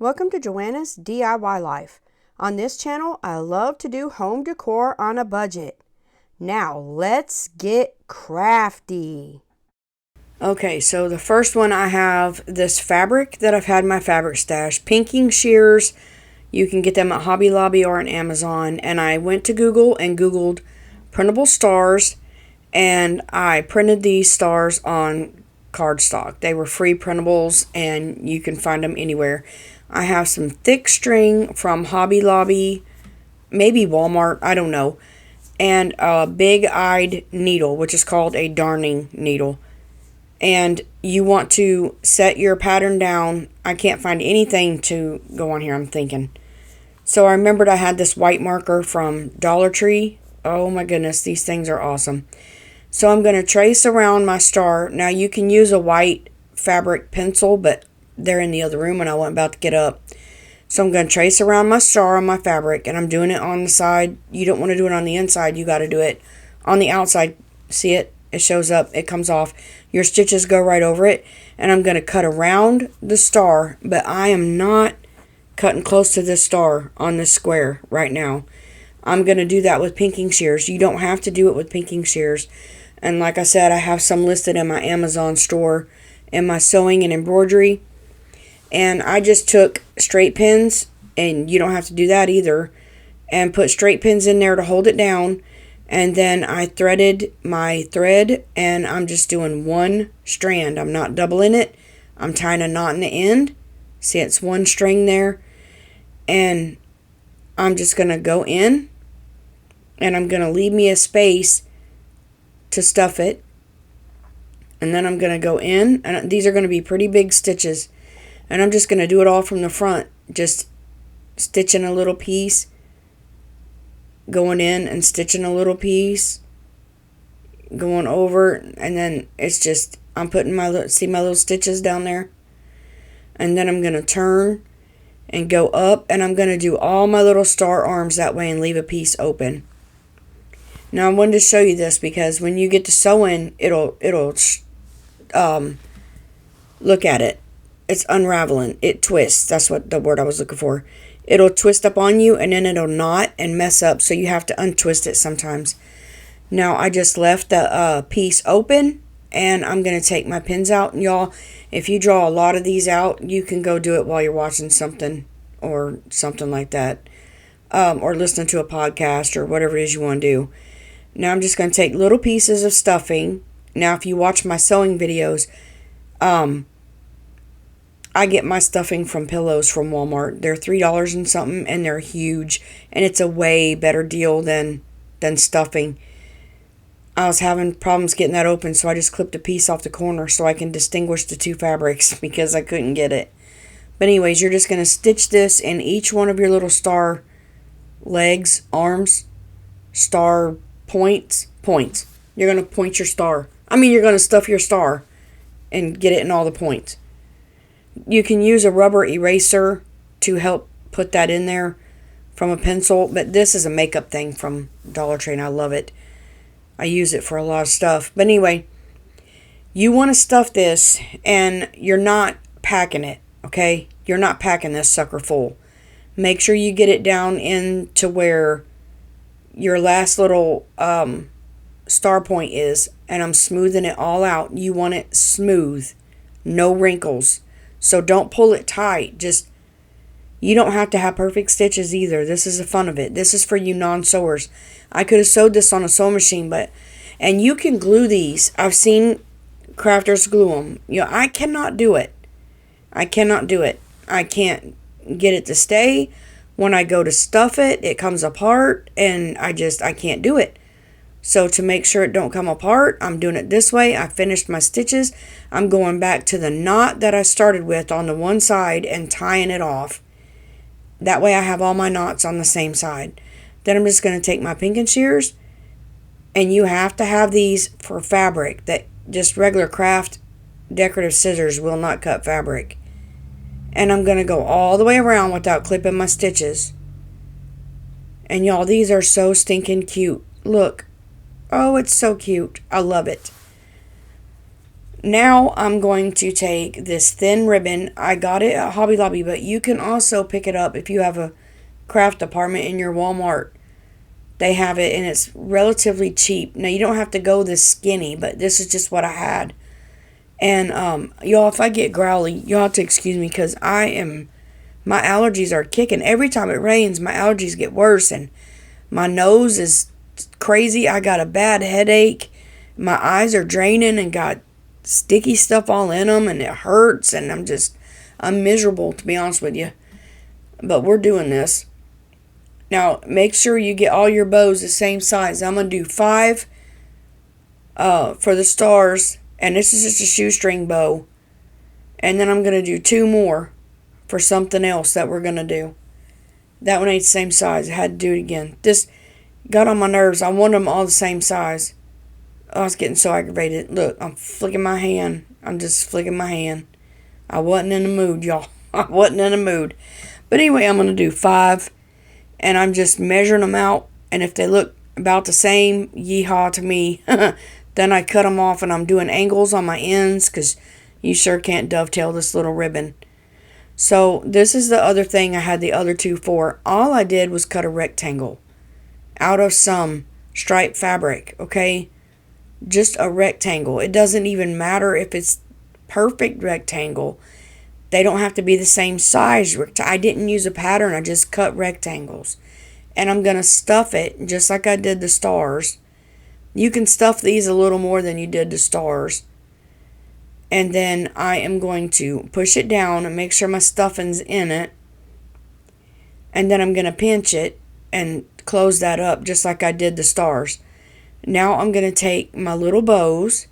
Welcome to Joanna's DIY Life. On this channel, I love to do home decor on a budget. Now, let's get crafty. Okay, so the first one I have this fabric that I've had in my fabric stash. Pinking shears. You can get them at Hobby Lobby or on Amazon. And I went to Google and Googled printable stars. And I printed these stars on cardstock. They were free printables and you can find them anywhere. I have some thick string from Hobby Lobby, maybe Walmart, I don't know, and a big-eyed needle, which is called a darning needle. And you want to set your pattern down. I can't find anything to go on here, I'm thinking. So I remembered I had this white marker from Dollar Tree. Oh my goodness, these things are awesome. So I'm going to trace around my star. Now you can use a white fabric pencil, but they're in the other room and I wasn't about to get up. So I'm going to trace around my star on my fabric, and I'm doing it on the side. You don't want to do it on the inside. You got to do it on the outside. See it? It shows up. It comes off. Your stitches go right over it. And I'm going to cut around the star, but I am not cutting close to this star on this square right now. I'm going to do that with pinking shears. You don't have to do it with pinking shears. And like I said, I have some listed in my Amazon store in my sewing and embroidery. And I just took straight pins, and you don't have to do that either, and put straight pins in there to hold it down. And then I threaded my thread, and I'm just doing one strand. I'm not doubling it. I'm tying a knot in the end. See, it's one string there. And I'm just going to go in, and I'm going to leave me a space to stuff it. And then I'm going to go in, and these are going to be pretty big stitches. And I'm just going to do it all from the front. Just stitching a little piece. Going in and stitching a little piece. Going over. And then it's just, I'm putting see my little stitches down there? And then I'm going to turn and go up. And I'm going to do all my little star arms that way and leave a piece open. Now I wanted to show you this because when you get to sewing, it'll look at it. It's unraveling. It twists. That's what the word I was looking for. It'll twist up on you, and then it'll knot and mess up, so you have to untwist it sometimes. Now, I just left the piece open, and I'm going to take my pins out. And y'all, if you draw a lot of these out, you can go do it while you're watching something or something like that, or listening to a podcast or whatever it is you want to do. Now, I'm just going to take little pieces of stuffing. Now, if you watch my sewing videos, I get my stuffing from pillows from Walmart. They're $3 and something, and they're huge. And it's a way better deal than stuffing. I was having problems getting that open, so I just clipped a piece off the corner so I can distinguish the two fabrics because I couldn't get it. But anyways, you're just going to stitch this in each one of your little star legs, arms, star points. You're going to point your star. You're going to stuff your star and get it in all the points. You can use a rubber eraser to help put that in there from a pencil. But this is a makeup thing from Dollar Tree, and I love it. I use it for a lot of stuff. But anyway, you want to stuff this, and you're not packing it, okay? You're not packing this sucker full. Make sure you get it down into where your last little star point is. And I'm smoothing it all out. You want it smooth. No wrinkles. So don't pull it tight. You don't have to have perfect stitches either. This is the fun of it. This is for you non-sewers. I could have sewed this on a sewing machine, and you can glue these. I've seen crafters glue them. I cannot do it. I cannot do it. I can't get it to stay. When I go to stuff it, it comes apart, and I can't do it. So to make sure it don't come apart, I'm doing it this way. I finished my stitches. I'm going back to the knot that I started with on the one side and tying it off. That way I have all my knots on the same side. Then I'm just going to take my pinking shears, and you have to have these for fabric. That just regular craft decorative scissors will not cut fabric. And I'm going to go all the way around without clipping my stitches. And y'all, these are so stinking cute. Look. Oh, it's so cute. I love it. Now I'm going to take this thin ribbon. I got it at Hobby Lobby, but you can also pick it up if you have a craft department in your Walmart. They have it and it's relatively cheap. Now you don't have to go this skinny, but this is just what I had. And y'all, if I get growly, y'all have to excuse me because my allergies are kicking. Every time it rains, my allergies get worse and my nose is crazy. I got a bad headache. My eyes are draining and got sticky stuff all in them and it hurts and I'm miserable, to be honest with you. But we're doing this. Now, make sure you get all your bows the same size. I'm going to do 5 for the stars, and this is just a shoestring bow. And then I'm going to do 2 more for something else that we're going to do. That one ain't the same size. I had to do it again. This got on my nerves. I wanted them all the same size. I was getting so aggravated. Look, I'm flicking my hand. I'm just flicking my hand. I wasn't in the mood, y'all. I wasn't in the mood. But anyway, I'm going to do 5. And I'm just measuring them out. And if they look about the same, yeehaw to me. Then I cut them off and I'm doing angles on my ends because you sure can't dovetail this little ribbon. So this is the other thing I had the other 2 for. All I did was cut a rectangle out of some striped fabric, okay? Just a rectangle. It doesn't even matter if it's perfect rectangle. They don't have to be the same size. I didn't use a pattern. I just cut rectangles. And I'm going to stuff it just like I did the stars. You can stuff these a little more than you did the stars. And then I am going to push it down and make sure my stuffing's in it. And then I'm going to pinch it and close that up just like I did the stars. Now I'm going to take my little bows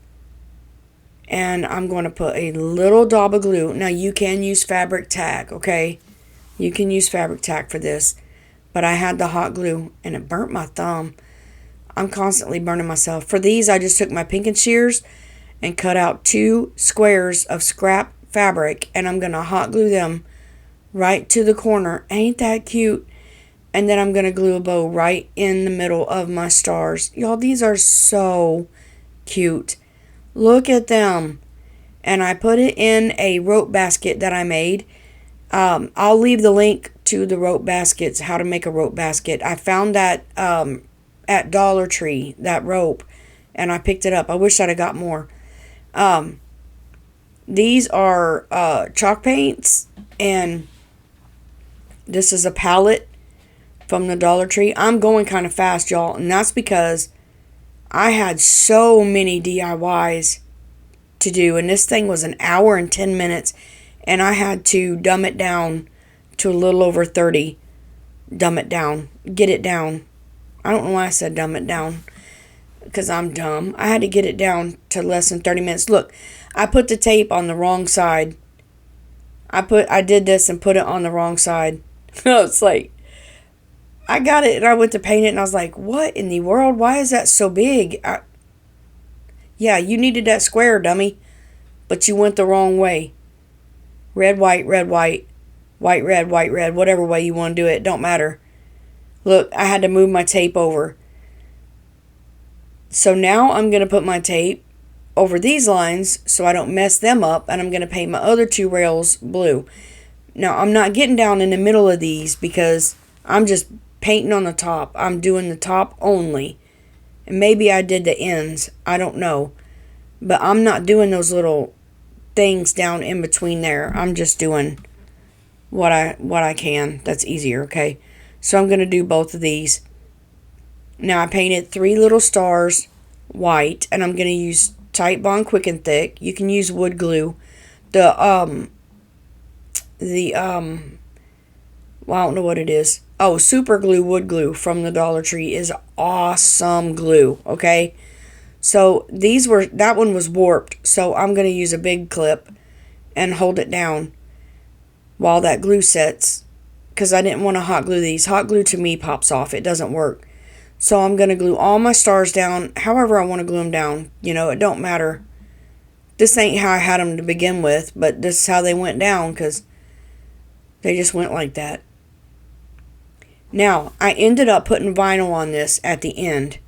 and I'm going to put a little dab of glue. Now you can use fabric tack, okay? You can use fabric tack for this. But I had the hot glue and it burnt my thumb. I'm constantly burning myself. For these, I just took my pinking shears and cut out 2 squares of scrap fabric. And I'm going to hot glue them right to the corner. Ain't that cute? And then I'm going to glue a bow right in the middle of my stars. Y'all, these are so cute. Look at them. And I put it in a rope basket that I made. I'll leave the link to the rope baskets, how to make a rope basket. I found that at Dollar Tree, that rope, and I picked it up. I wish I'd have got more. These are chalk paints, and this is a palette from the Dollar Tree. I'm going kind of fast, y'all, and that's because I had so many DIYs to do, and this thing was an hour and 10 minutes, and I had to dumb it down to a little over 30. Dumb it down. Get it down. I don't know why I said dumb it down, because I'm dumb. I had to get it down to less than 30 minutes. Look, I put the tape on the wrong side. I did this and put it on the wrong side. It's like, I got it and I went to paint it and I was like, what in the world? Why is that so big? Yeah, you needed that square, dummy. But you went the wrong way. Red, white, red, white. White, red, white, red. Whatever way you want to do it. Don't matter. Look, I had to move my tape over. So now I'm going to put my tape over these lines so I don't mess them up. And I'm going to paint my other 2 rails blue. Now, I'm not getting down in the middle of these because I'm just painting on the top. I'm doing the top only. And maybe I did the ends. I don't know. But I'm not doing those little things down in between there. I'm just doing what I can. That's easier, okay? So I'm going to do both of these. Now I painted 3 little stars white. And I'm going to use Titebond Quick and Thick. You can use wood glue. Well, I don't know what it is. Oh, Super Glue Wood Glue from the Dollar Tree is awesome glue, okay? So that one was warped, so I'm going to use a big clip and hold it down while that glue sets, because I didn't want to hot glue these. Hot glue to me pops off. It doesn't work. So I'm going to glue all my stars down however I want to glue them down. You know, it don't matter. This ain't how I had them to begin with, but this is how they went down, because they just went like that. Now, I ended up putting vinyl on this at the end.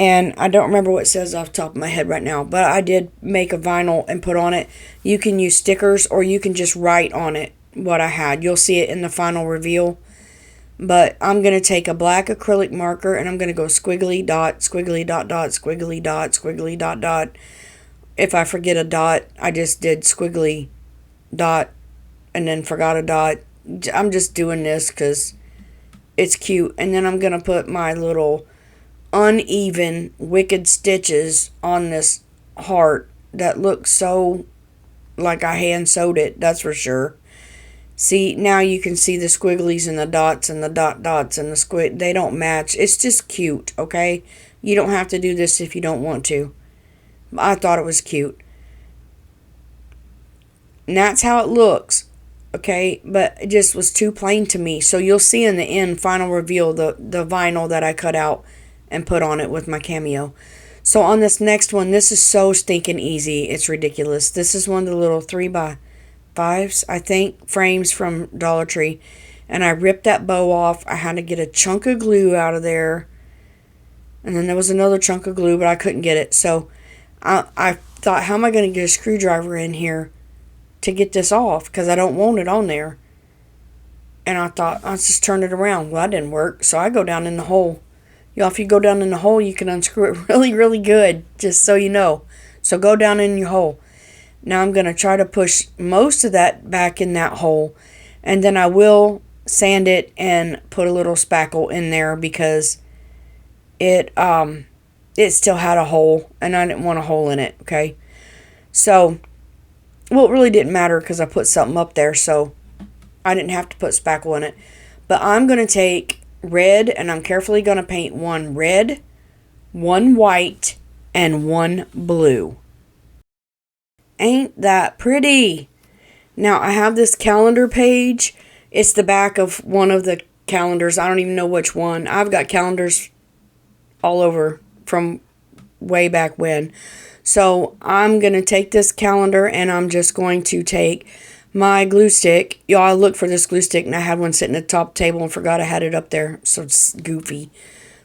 And I don't remember what it says off the top of my head right now, but I did make a vinyl and put on it. You can use stickers or you can just write on it what I had. You'll see it in the final reveal. But I'm going to take a black acrylic marker and I'm going to go squiggly dot, squiggly dot dot, squiggly dot, squiggly dot dot. If I forget a dot, I just did squiggly dot and then forgot a dot. I'm just doing this because it's cute. And then I'm going to put my little uneven wicked stitches on this heart that looks so like I hand sewed it, that's for sure. See, now you can see the squigglies and the dots and the dots and the squid. They don't match. It's just cute, okay? You don't have to do this if you don't want to. I thought it was cute. And that's how it looks, okay? But it just was too plain to me. So you'll see in the end, final reveal, the vinyl that I cut out and put on it with my cameo. So on this next one, this is so stinking easy. It's ridiculous. This is one of the little 3x5s, I think, frames from Dollar Tree. And I ripped that bow off. I had to get a chunk of glue out of there. And then there was another chunk of glue, but I couldn't get it. So I thought, how am I going to get a screwdriver in here to get this off? Because I don't want it on there. And I thought, I'll just turn it around. Well, that didn't work. So I go down in the hole. Y'all, if you go down in the hole, you can unscrew it really, really good, just so you know. So go down in your hole. Now I'm going to try to push most of that back in that hole. And then I will sand it and put a little spackle in there because it still had a hole. And I didn't want a hole in it, okay? So, well, it really didn't matter because I put something up there. So I didn't have to put spackle in it. But I'm going to take red, and I'm carefully going to paint one red, one white, and one blue. Ain't that pretty? Now, I have this calendar page. It's the back of one of the calendars. I don't even know which one. I've got calendars all over from way back when. So, I'm going to take this calendar, and I'm just going to take my glue stick. Y'all, I looked for this glue stick and I had one sitting at the top table and forgot I had it up there. So it's goofy.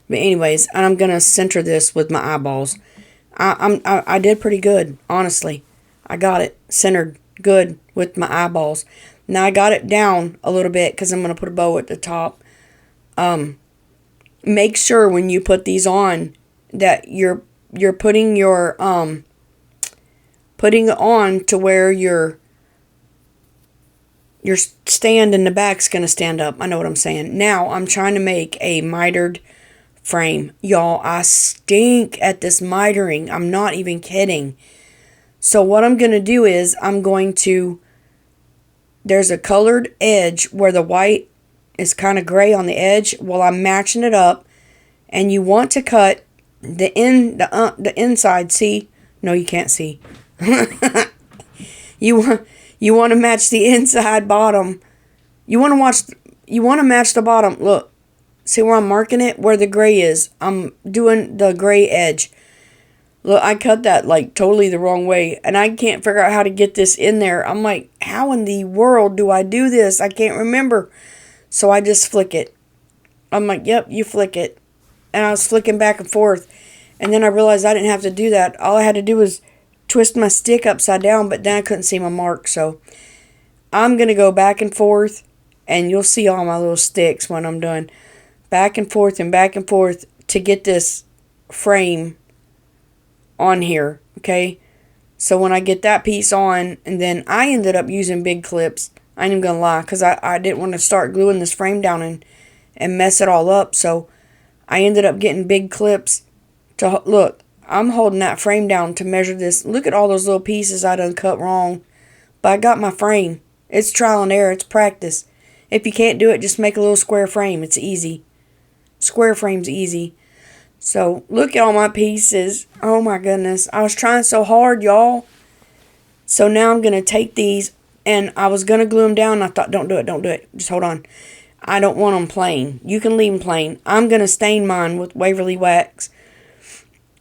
But anyways, I'm going to center this with my eyeballs. I did pretty good, honestly. I got it centered good with my eyeballs. Now I got it down a little bit because I'm going to put a bow at the top. Make sure when you put these on that you're putting your putting it on to where your stand in the back's going to stand up. I know what I'm saying. Now, I'm trying to make a mitered frame. Y'all, I stink at this mitering. I'm not even kidding. So, what I'm going to do is, there's a colored edge where the white is kind of gray on the edge. Well, I'm matching it up. And you want to cut the inside. See? No, you can't see. You want to match the inside bottom. You want to match the bottom. Look. See where I'm marking it? Where the gray is. I'm doing the gray edge. Look, I cut that like totally the wrong way. And I can't figure out how to get this in there. I'm like, how in the world do I do this? I can't remember. So I just flick it. I'm like, yep, you flick it. And I was flicking back and forth. And then I realized I didn't have to do that. All I had to do was twist my stick upside down, but then I couldn't see my mark. So I'm going to go back and forth, and you'll see all my little sticks when I'm done. Back and forth to get this frame on here, okay? So when I get that piece on, and then I ended up using big clips. I ain't even going to lie, because I didn't want to start gluing this frame down and mess it all up. So I ended up getting big clips to, look, I'm holding that frame down to measure this. Look at all those little pieces I done cut wrong. But I got my frame. It's trial and error. It's practice. If you can't do it, just make a little square frame. It's easy. Square frame's easy. So, look at all my pieces. Oh my goodness. I was trying so hard, y'all. So now I'm going to take these, and I was going to glue them down. I thought, don't do it. Just hold on. I don't want them plain. You can leave them plain. I'm going to stain mine with Waverly wax.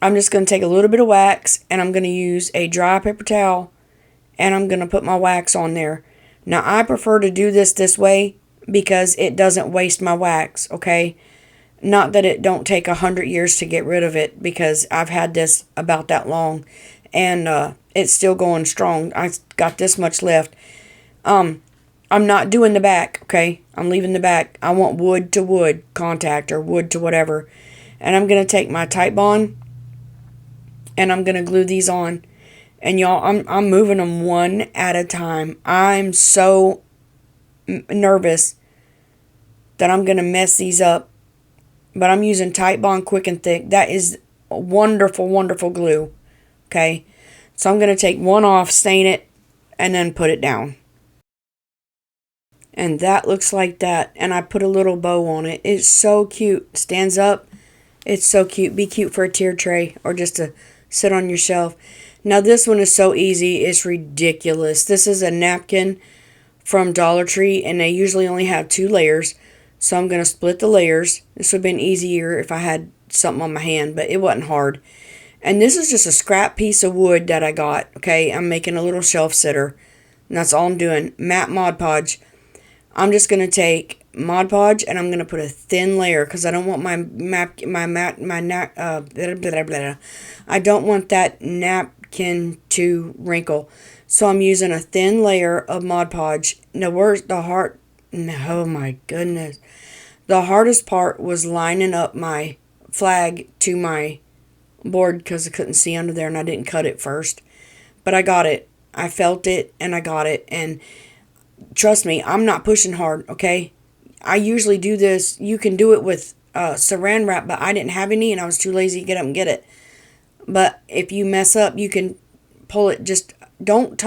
I'm just going to take a little bit of wax, and I'm going to use a dry paper towel, and I'm going to put my wax on there. Now, I prefer to do this way because it doesn't waste my wax, okay? Not that it don't take 100 years to get rid of it, because I've had this about that long, and it's still going strong. I got this much left. I'm not doing the back, okay? I'm leaving the back. I want wood to wood contact, or wood to whatever. And I'm going to take my Titebond and I'm going to glue these on. And y'all, I'm moving them one at a time. I'm so nervous that I'm going to mess these up. But I'm using Titebond Quick and Thick. That is a wonderful, wonderful glue. Okay? So I'm going to take one off, stain it, and then put it down. And that looks like that. And I put a little bow on it. It's so cute. Stands up. It's so cute. Be cute for a tier tray or just to sit on your shelf. Now this one is so easy. It's ridiculous. This is a napkin from Dollar Tree, and they usually only have 2 layers. So I'm going to split the layers. This would have been easier if I had something on my hand, but it wasn't hard. And this is just a scrap piece of wood that I got. Okay, I'm making a little shelf sitter. And that's all I'm doing. Matte Mod Podge. I'm just going to take Mod Podge and I'm going to put a thin layer because I don't want I don't want that napkin to wrinkle. So I'm using a thin layer of Mod Podge. Now where's the heart? Oh my goodness. The hardest part was lining up my flag to my board because I couldn't see under there and I didn't cut it first. But I got it. I felt it and I got it. And trust me, I'm not pushing hard, okay? I usually do this. You can do it with saran wrap, but I didn't have any and I was too lazy to get up and get it. But if you mess up, you can pull it. Just don't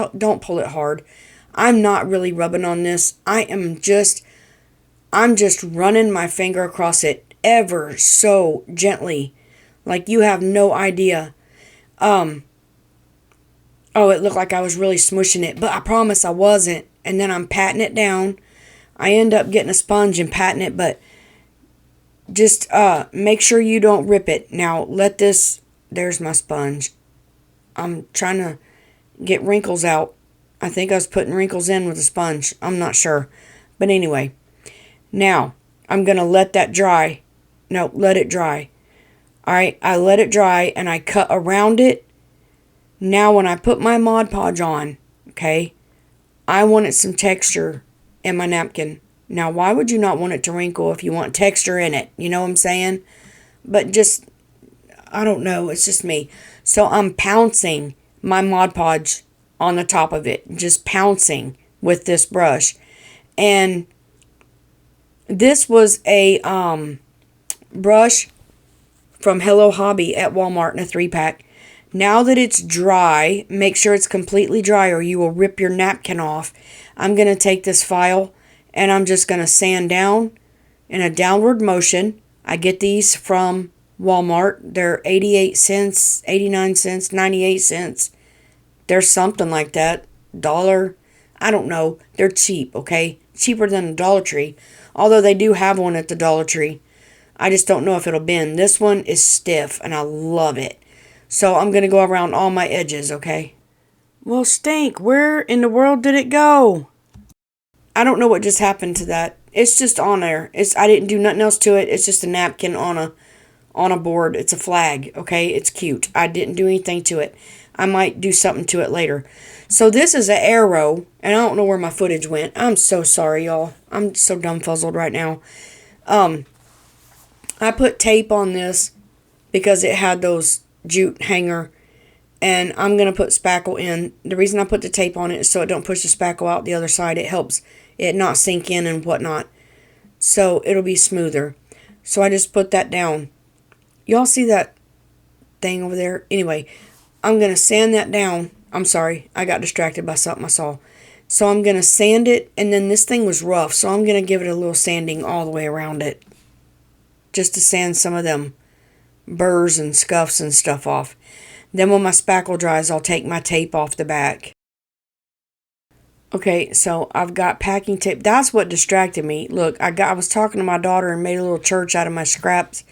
pull it hard. I'm not really rubbing on this. I'm just running my finger across it ever so gently. Like you have no idea. Oh, it looked like I was really smushing it, but I promise I wasn't. And then I'm patting it down. I end up getting a sponge and patting it, but just make sure you don't rip it. Now, there's my sponge. I'm trying to get wrinkles out. I think I was putting wrinkles in with a sponge. I'm not sure. But anyway, now I'm going to let that dry. No, let it dry. All right, I let it dry and I cut around it. Now when I put my Mod Podge on, okay, I wanted some texture in my napkin. Now, why would you not want it to wrinkle if you want texture in it? You know what I'm saying? But just, I don't know. It's just me. So I'm pouncing my Mod Podge on the top of it. Just pouncing with this brush. And this was a brush from Hello Hobby at Walmart in a 3-pack. Now that it's dry, make sure it's completely dry or you will rip your napkin off. I'm going to take this file and I'm just going to sand down in a downward motion. I get these from Walmart. They're 88 cents, 89 cents, 98 cents. They're something like that. $1. I don't know. They're cheap, okay? Cheaper than the Dollar Tree. Although they do have one at the Dollar Tree. I just don't know if it'll bend. This one is stiff and I love it. So I'm going to go around all my edges, okay? Well, Stink, where in the world did it go? I don't know what just happened to that. It's just on there. I didn't do nothing else to it. It's just a napkin on a board. It's a flag, okay? It's cute. I didn't do anything to it. I might do something to it later. So this is an arrow, and I don't know where my footage went. I'm so sorry, y'all. I'm so dumbfuzzled right now. I put tape on this because it had those jute hanger, and I'm going to put spackle in. The reason I put the tape on it is so it don't push the spackle out the other side. It helps it not sink in and whatnot, so it'll be smoother. So I just put that down. Y'all see that thing over there? Anyway, I'm going to sand that down. I'm sorry, I got distracted by something I saw. So I'm going to sand it, and then this thing was rough, so I'm going to give it a little sanding all the way around it, just to sand some of them burrs and scuffs and stuff off. Then when my spackle dries, I'll take my tape off the back. Okay, so I've got packing tape. That's what distracted me. Look, I was talking to my daughter and made a little church out of my scraps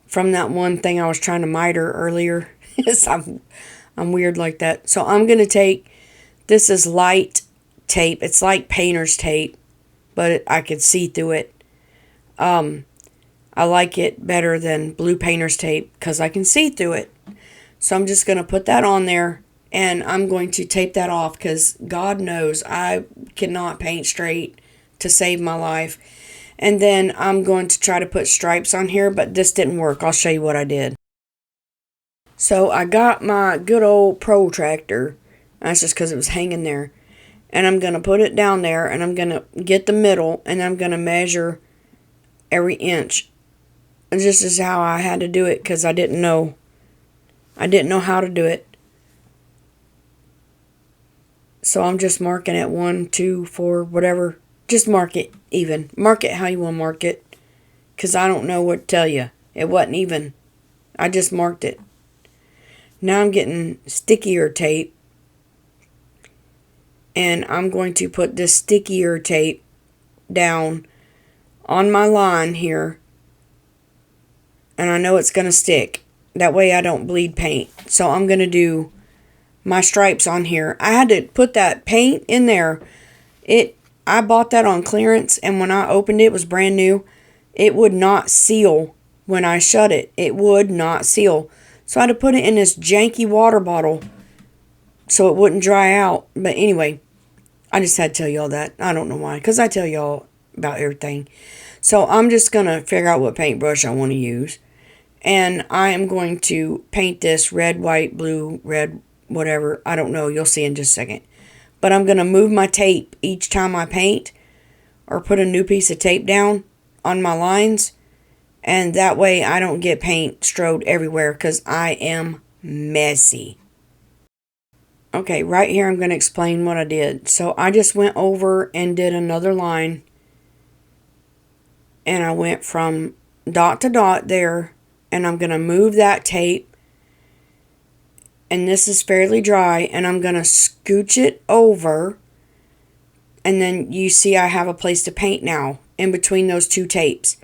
from that one thing I was trying to miter earlier. I'm weird like that. So I'm going to take, this is light tape. It's like painter's tape, but I could see through it. I like it better than blue painter's tape because I can see through it. So I'm just going to put that on there, and I'm going to tape that off because God knows I cannot paint straight to save my life. And then I'm going to try to put stripes on here, but this didn't work. I'll show you what I did. So I got my good old protractor. That's just because it was hanging there. And I'm going to put it down there, and I'm going to get the middle, and I'm going to measure every inch. And this is how I had to do it because I didn't know. I didn't know how to do it. So I'm just marking it 1, 2, 4, whatever. Just mark it even. Mark it how you want to mark it. Because I don't know what to tell you. It wasn't even. I just marked it. Now I'm getting stickier tape. And I'm going to put this stickier tape down on my line here. And I know it's going to stick. That way I don't bleed paint. So I'm going to do my stripes on here. I had to put that paint in there. I bought that on clearance, and when I opened it, it was brand new. It would not seal when I shut it. It would not seal. So I had to put it in this janky water bottle so it wouldn't dry out. But anyway, I just had to tell y'all that. I don't know why, because I tell y'all about everything. So I'm just going to figure out what paintbrush I want to use. And I am going to paint this red, white, blue, red, whatever. I don't know. You'll see in just a second. But I'm going to move my tape each time I paint or put a new piece of tape down on my lines. And that way I don't get paint strode everywhere because I am messy. Okay, right here I'm going to explain what I did. So I just went over and did another line. And I went from dot to dot there. And I'm going to move that tape. And this is fairly dry, and I'm going to scooch it over, and then you see I have a place to paint now in between those two tapes.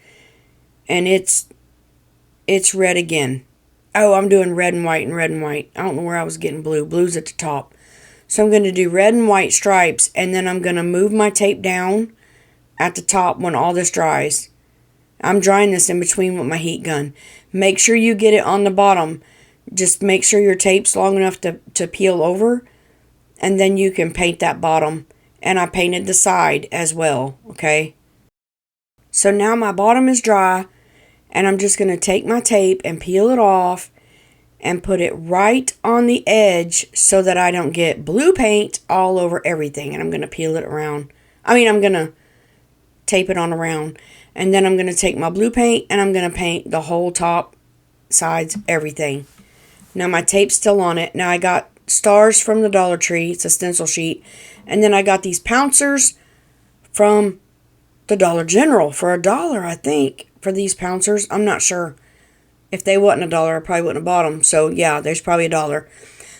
And it's red again. Oh, I'm doing red and white and red and white. I don't know where I was getting blue. Blue's at the top. So I'm going to do red and white stripes, and then I'm going to move my tape down at the top when all this dries. I'm drying this in between with my heat gun. Make sure you get it on the bottom. Just make sure your tape's long enough to peel over, and then you can paint that bottom. And I painted the side as well, okay? So now my bottom is dry, and I'm just going to take my tape and peel it off and put it right on the edge so that I don't get blue paint all over everything. And I'm going to peel it around. I'm going to tape it on around. And then I'm going to take my blue paint, and I'm going to paint the whole top, sides, everything. Now my tape's still on it. Now I got stars from the Dollar Tree. It's a stencil sheet. And then I got these pouncers from the Dollar General for $1, I think, for these pouncers. I'm not sure. If they wasn't $1, I probably wouldn't have bought them. So yeah, there's probably $1.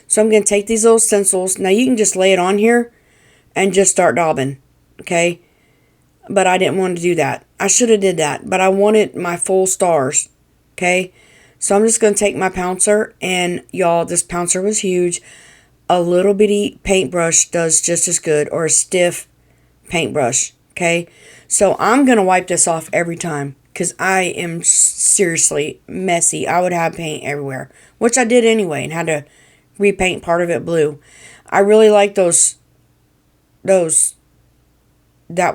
So I'm going to take these little stencils. Now you can just lay it on here and just start daubing. Okay? But I didn't want to do that. I should have did that. But I wanted my full stars. Okay? So I'm just going to take my pouncer, and y'all, this pouncer was huge. A little bitty paintbrush does just as good, or a stiff paintbrush, okay? So I'm going to wipe this off every time because I am seriously messy. I would have paint everywhere, which I did anyway and had to repaint part of it blue. I really like that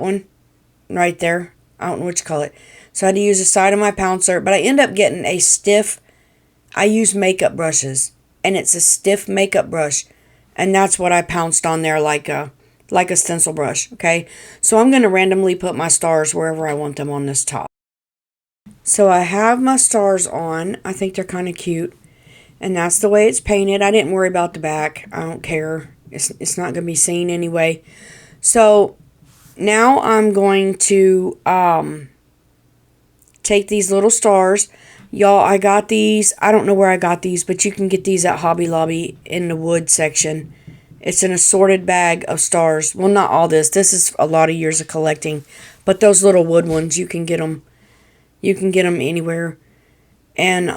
one right there. I don't know what you call it. So I had to use the side of my pouncer, but I end up getting a stiff, I use makeup brushes, and it's a stiff makeup brush, and that's what I pounced on there like a stencil brush, okay? So I'm going to randomly put my stars wherever I want them on this top. So I have my stars on. I think they're kind of cute, and that's the way it's painted. I didn't worry about the back. I don't care. It's not going to be seen anyway. So now I'm going to take these little stars. Y'all, I got these. I don't know where I got these, but you can get these at Hobby Lobby in the wood section. It's an assorted bag of stars. Well, not all this. This is a lot of years of collecting. But those little wood ones, you can get them. You can get them anywhere. And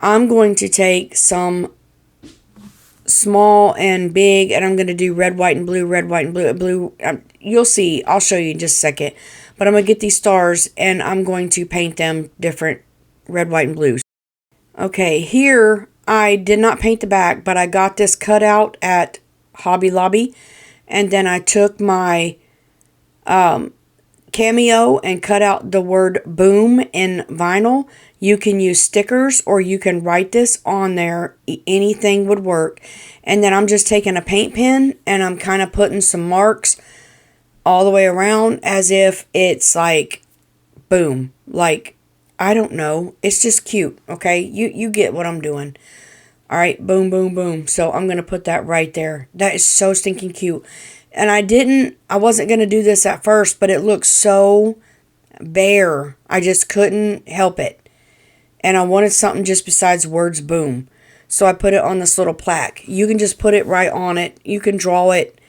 I'm going to take some small and big, and I'm going to do red, white, and blue, red, white, and blue. You'll see. I'll show you in just a second. But I'm going to get these stars, and I'm going to paint them different red, white, and blues. Okay, here I did not paint the back, but I got this cut out at Hobby Lobby. And then I took my Cameo and cut out the word boom in vinyl. You can use stickers or you can write this on there. Anything would work. And then I'm just taking a paint pen and I'm kind of putting some marks all the way around as if it's like boom. Like, I don't know. It's just cute, okay? You get what I'm doing. All right, boom, boom, boom. So I'm going to put that right there. That is so stinking cute. And I wasn't going to do this at first, but it looks so bare. I just couldn't help it. And I wanted something just besides words boom. So I put it on this little plaque. You can just put it right on it. You can draw it.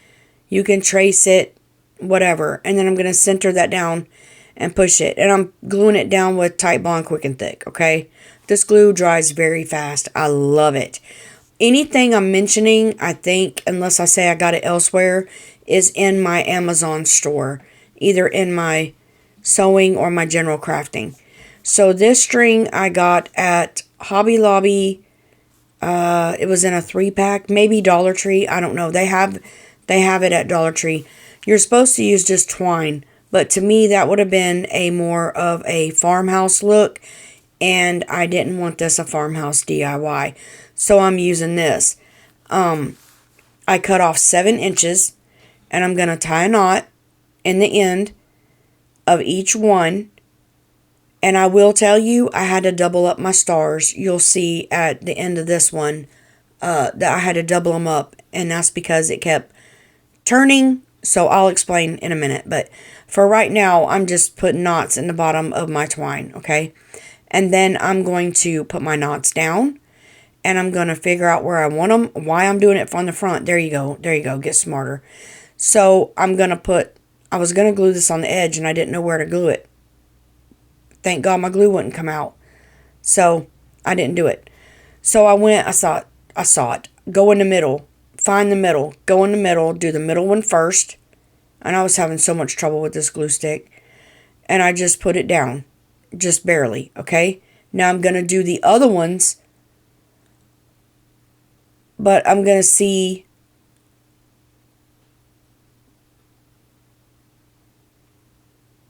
You can trace it, whatever. And then I'm going to center that down and push it. And I'm gluing it down with Tight Bond Quick and Thick, okay? This glue dries very fast. I love it. Anything I'm mentioning, I think, unless I say I got it elsewhere, is in my Amazon store. Either in my sewing or my general crafting. So this string I got at Hobby Lobby. It was in a 3-pack, maybe Dollar Tree. I don't know. They have it at Dollar Tree. You're supposed to use just twine. But to me, that would have been a more of a farmhouse look. And I didn't want this a farmhouse DIY. So I'm using this. I cut off 7 inches. And I'm going to tie a knot in the end of each one. And I will tell you, I had to double up my stars. You'll see at the end of this one that I had to double them up. And that's because it kept turning. So I'll explain in a minute. But for right now, I'm just putting knots in the bottom of my twine. Okay. And then I'm going to put my knots down. And I'm going to figure out where I want them. Why I'm doing it from the front. There you go. There you go. Get smarter. So I was going to glue this on the edge and I didn't know where to glue it. Thank God my glue wouldn't come out. So I didn't do it. So I saw it. Go in the middle. Find the middle. Go in the middle. Do the middle one first. And I was having so much trouble with this glue stick. And I just put it down. Just barely. Okay. Now I'm going to do the other ones. But I'm going to see.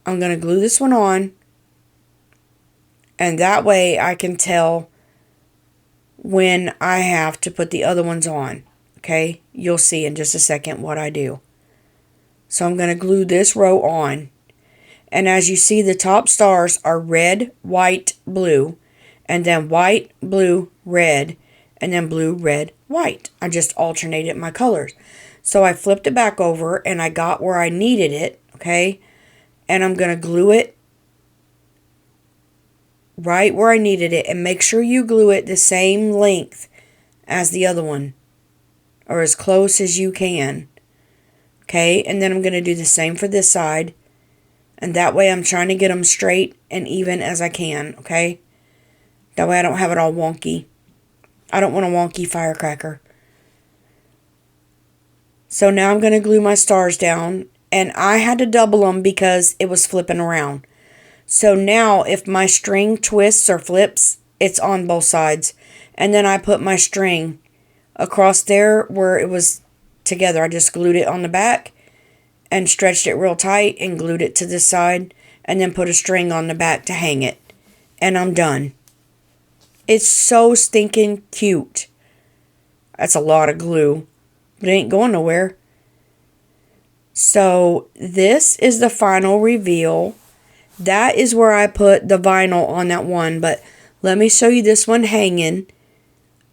I'm going to glue this one on. And that way I can tell when I have to put the other ones on. Okay? You'll see in just a second what I do. So I'm going to glue this row on. And as you see, the top stars are red, white, blue. And then white, blue, red. And then blue, red, white. I just alternated my colors. So I flipped it back over and I got where I needed it. Okay? And I'm going to glue it right where I needed it. And make sure you glue it the same length as the other one. Or as close as you can. Okay, and then I'm going to do the same for this side. And that way I'm trying to get them straight and even as I can. Okay. That way I don't have it all wonky. I don't want a wonky firecracker. So now I'm going to glue my stars down. And I had to double them because it was flipping around. So now if my string twists or flips, it's on both sides. And then I put my string across there where it was together. I just glued it on the back and stretched it real tight and glued it to this side. And then put a string on the back to hang it. And I'm done. It's so stinking cute. That's a lot of glue. But it ain't going nowhere. So this is the final reveal. That is where I put the vinyl on that one. But let me show you this one hanging.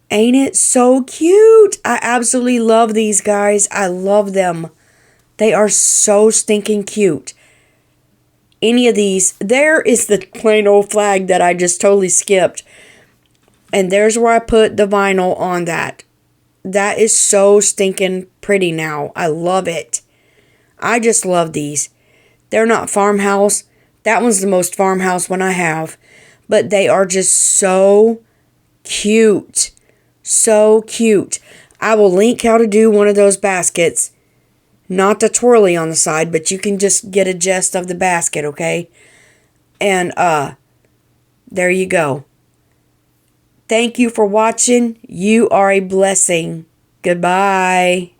Ain't it so cute? I absolutely love these guys. I love them. They are so stinking cute. Any of these. There is the plain old flag that I just totally skipped. And there's where I put the vinyl on that. That is so stinking pretty now. I love it. I just love these. They're not farmhouse. That one's the most farmhouse one I have. But they are just so cute. So cute. I will link how to do one of those baskets. Not the twirly on the side, but you can just get a gist of the basket, okay? And there you go. Thank you for watching. You are a blessing. Goodbye.